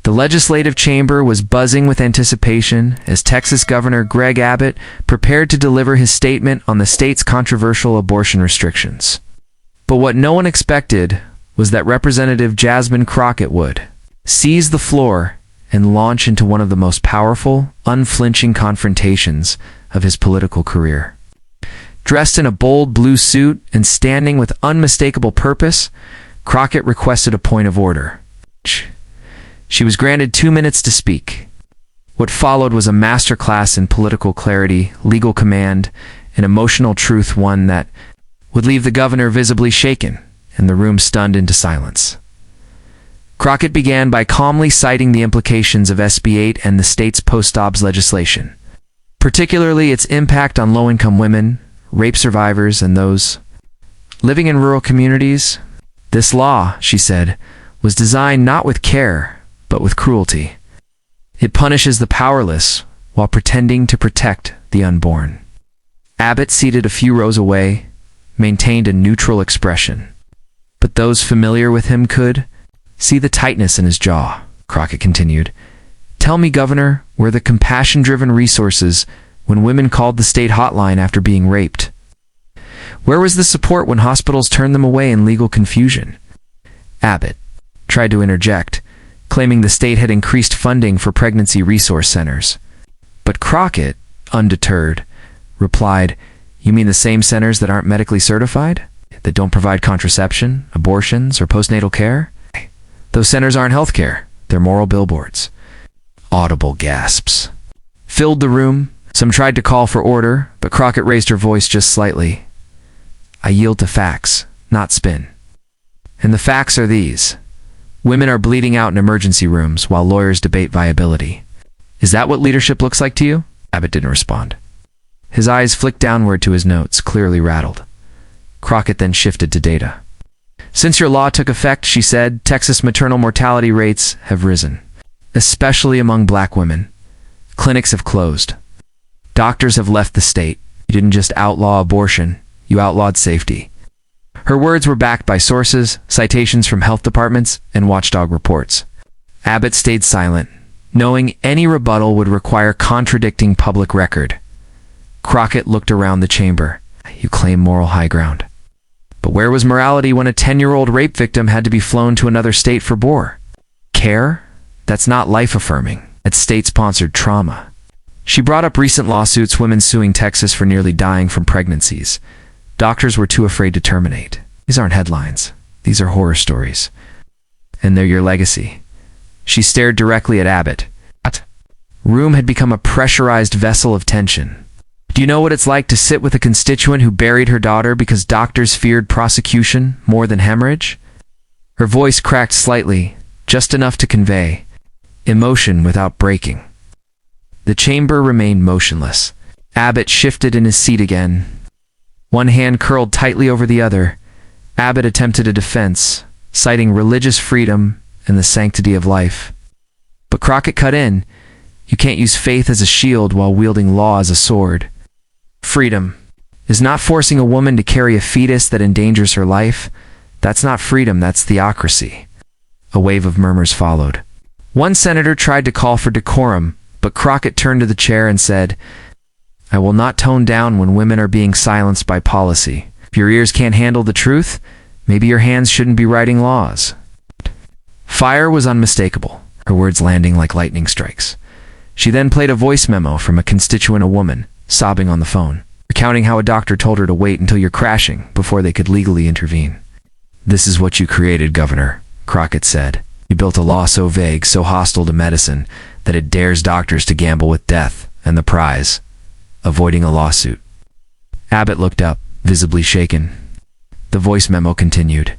The legislative chamber was buzzing with anticipation as Texas Governor Greg Abbott prepared to deliver his statement on the state's controversial abortion restrictions. But what no one expected was that Representative Jasmine Crockett would seize the floor and launch into one of the most powerful, unflinching confrontations of his political career. Dressed in a bold blue suit and standing with unmistakable purpose, Crockett requested a point of order. She was granted 2 minutes to speak. What followed was a masterclass in political clarity, legal command, and emotional truth, one that would leave the governor visibly shaken and the room stunned into silence. Crockett began by calmly citing the implications of SB 8 and the state's post-obs legislation, particularly its impact on low-income women, rape survivors, and those living in rural communities. This law, she said, was designed not with care, but with cruelty. It punishes the powerless while pretending to protect the unborn. Abbott, seated a few rows away, maintained a neutral expression, but those familiar with him could see the tightness in his jaw. Crockett continued, "Tell me, Governor, were the compassion-driven resources when women called the state hotline after being raped? Where was the support when hospitals turned them away in legal confusion?" Abbott tried to interject, claiming the state had increased funding for pregnancy resource centers. But Crockett, undeterred, replied, "You mean the same centers that aren't medically certified? That don't provide contraception, abortions, or postnatal care? Those centers aren't healthcare. They're moral billboards." Audible gasps filled the room. Some tried to call for order, but Crockett raised her voice just slightly. "I yield to facts, not spin. And the facts are these. Women are bleeding out in emergency rooms while lawyers debate viability. Is that what leadership looks like to you?" Abbott didn't respond. His eyes flicked downward to his notes, clearly rattled. Crockett then shifted to data. "Since your law took effect," she said, "Texas maternal mortality rates have risen, especially among black women. Clinics have closed. Doctors have left the state. You didn't just outlaw abortion, you outlawed safety." Her words were backed by sources, citations from health departments, and watchdog reports. Abbott stayed silent, knowing any rebuttal would require contradicting public record. Crockett looked around the chamber. "You claim moral high ground. But where was morality when a 10-year-old rape victim had to be flown to another state for bore? Care? That's not life-affirming. It's state-sponsored trauma." She brought up recent lawsuits, women suing Texas for nearly dying from pregnancies. Doctors were too afraid to terminate. These aren't headlines. These are horror stories. And they're your legacy. She stared directly at Abbott. Room had become a pressurized vessel of tension. "Do you know what it's like to sit with a constituent who buried her daughter because doctors feared prosecution more than hemorrhage?" Her voice cracked slightly, just enough to convey emotion without breaking. The chamber remained motionless. Abbott shifted in his seat again. One hand curled tightly over the other. Abbott attempted a defense, citing religious freedom and the sanctity of life. But Crockett cut in. "You can't use faith as a shield while wielding law as a sword. Freedom is not forcing a woman to carry a fetus that endangers her life. That's not freedom, that's theocracy." A wave of murmurs followed. One senator tried to call for decorum, but Crockett turned to the chair and said, "I will not tone down when women are being silenced by policy. If your ears can't handle the truth, maybe your hands shouldn't be writing laws." Fire was unmistakable, her words landing like lightning strikes. She then played a voice memo from a constituent, a woman, sobbing on the phone, recounting how a doctor told her to wait until you're crashing before they could legally intervene. "This is what you created, Governor," Crockett said. "You built a law so vague, so hostile to medicine, that it dares doctors to gamble with death and the prize, avoiding a lawsuit." Abbott looked up, visibly shaken. The voice memo continued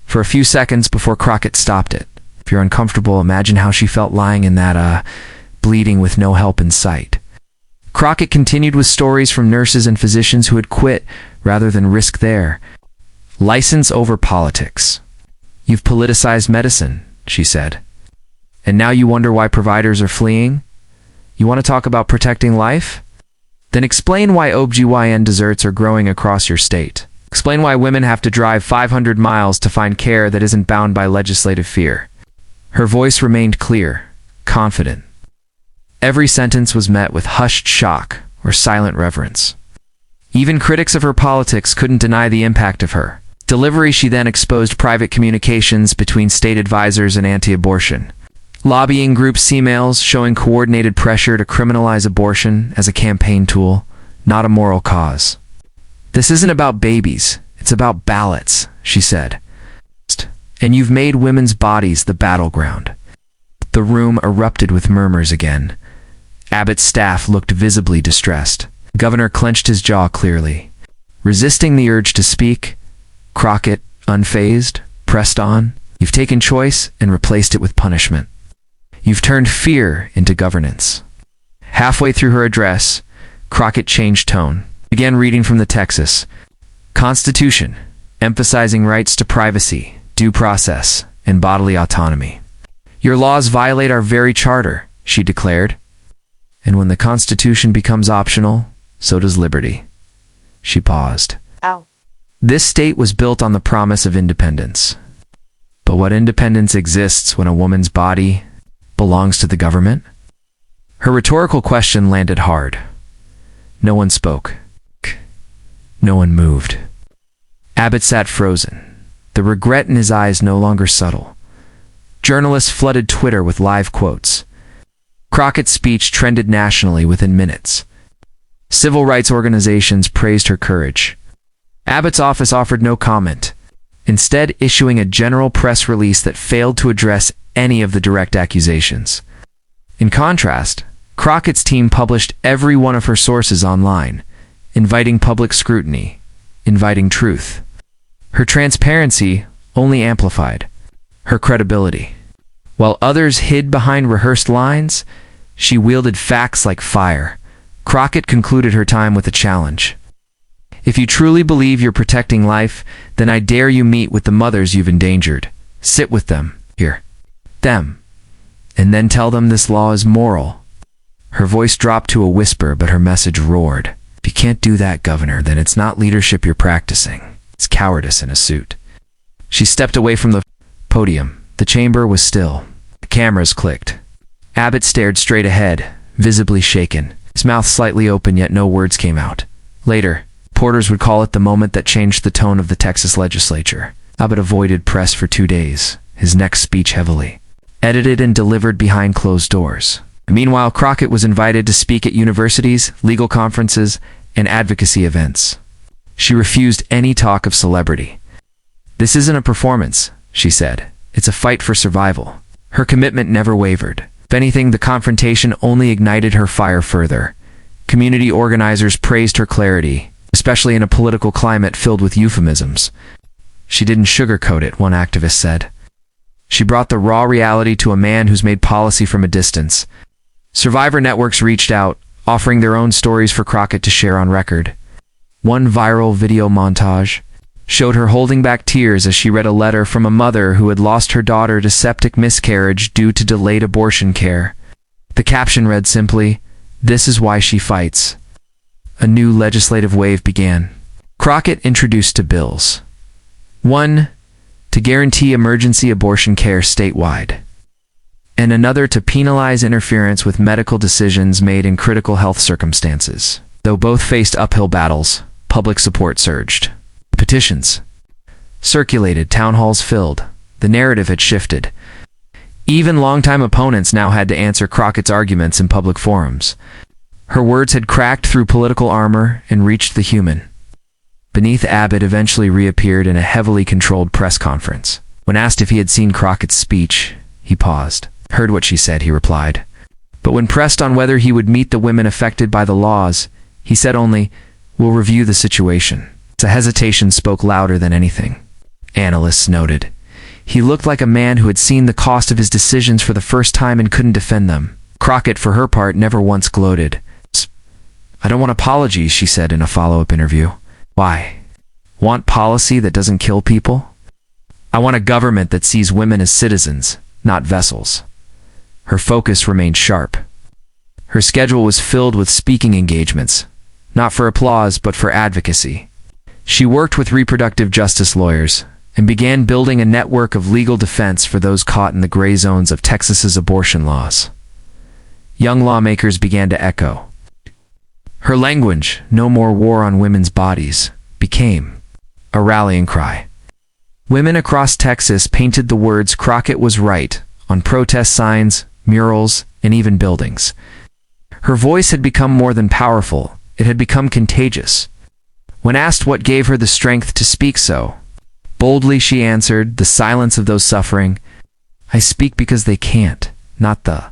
for a few seconds before Crockett stopped it. If you're uncomfortable, imagine how she felt lying in that, bleeding with no help in sight. Crockett continued with stories from nurses and physicians who had quit rather than risk their license over politics. "You've politicized medicine," she said. "And now you wonder why providers are fleeing? You want to talk about protecting life? Then explain why OBGYN deserts are growing across your state. Explain why women have to drive 500 miles to find care that isn't bound by legislative fear. Her voice remained clear, confident. Every sentence was met with hushed shock or silent reverence. Even critics of her politics couldn't deny the impact of her delivery. She then exposed private communications between state advisors and anti-abortion lobbying groups' emails showing coordinated pressure to criminalize abortion as a campaign tool, not a moral cause. "This isn't about babies, it's about ballots," she said. "And you've made women's bodies the battleground." The room erupted with murmurs again. Abbott's staff looked visibly distressed. The governor clenched his jaw clearly. Resisting the urge to speak, Crockett, unfazed, pressed on. "You've taken choice and replaced it with punishment. You've turned fear into governance." Halfway through her address, Crockett changed tone, began reading from the Texas Constitution, emphasizing rights to privacy, due process, and bodily autonomy. "Your laws violate our very charter," she declared. "And when the Constitution becomes optional, so does liberty." She paused. Ow. This state was built on the promise of independence. But what independence exists when a woman's body belongs to the government? Her rhetorical question landed hard. No one spoke. No one moved. Abbott sat frozen, the regret in his eyes no longer subtle. Journalists flooded Twitter with live quotes. Crockett's speech trended nationally within minutes. Civil rights organizations praised her courage. Abbott's office offered no comment, instead issuing a general press release that failed to address any of the direct accusations. In contrast, Crockett's team published every one of her sources online, inviting public scrutiny, inviting truth. Her transparency only amplified her credibility. While others hid behind rehearsed lines, she wielded facts like fire. Crockett concluded her time with a challenge. "If you truly believe you're protecting life, then I dare you meet with the mothers you've endangered. Sit with them, hear them, and then tell them this law is moral." Her voice dropped to a whisper, but her message roared. "If you can't do that, Governor, then it's not leadership you're practicing. It's cowardice in a suit." She stepped away from the podium. The chamber was still. The cameras clicked. Abbott stared straight ahead, visibly shaken, his mouth slightly open, yet no words came out. Later, reporters would call it the moment that changed the tone of the Texas legislature. Abbott avoided press for 2 days, his next speech heavily edited and delivered behind closed doors. Meanwhile, Crockett was invited to speak at universities, legal conferences, and advocacy events. She refused any talk of celebrity. "This isn't a performance," she said. "It's a fight for survival." Her commitment never wavered. If anything, the confrontation only ignited her fire further. Community organizers praised her clarity, especially in a political climate filled with euphemisms. "She didn't sugarcoat it," one activist said. "She brought the raw reality to a man who's made policy from a distance." Survivor networks reached out, offering their own stories for Crockett to share on record. One viral video montage showed her holding back tears as she read a letter from a mother who had lost her daughter to septic miscarriage due to delayed abortion care. The caption read simply, "This is why she fights." A new legislative wave began. Crockett introduced two bills. One, to guarantee emergency abortion care statewide, and another to penalize interference with medical decisions made in critical health circumstances. Though both faced uphill battles, public support surged. Petitions circulated, town halls filled. The narrative had shifted. Even longtime opponents now had to answer Crockett's arguments in public forums. Her words had cracked through political armor and reached the human. Beneath, Abbott eventually reappeared in a heavily controlled press conference. When asked if he had seen Crockett's speech, he paused. "Heard what she said," he replied. But when pressed on whether he would meet the women affected by the laws, he said only, "We'll review the situation." The hesitation spoke louder than anything. Analysts noted. He looked like a man who had seen the cost of his decisions for the first time and couldn't defend them. Crockett, for her part, never once gloated. "I don't want apologies," she said in a follow-up interview. "Why? Want policy that doesn't kill people? I want a government that sees women as citizens, not vessels." Her focus remained sharp. Her schedule was filled with speaking engagements, not for applause but for advocacy. She worked with reproductive justice lawyers, and began building a network of legal defense for those caught in the gray zones of Texas's abortion laws. Young lawmakers began to echo. Her language, "No more war on women's bodies," became a rallying cry. Women across Texas painted the words "Crockett was right" on protest signs, murals, and even buildings. Her voice had become more than powerful, it had become contagious. When asked what gave her the strength to speak so, boldly she answered, "The silence of those suffering. I speak because they can't, not the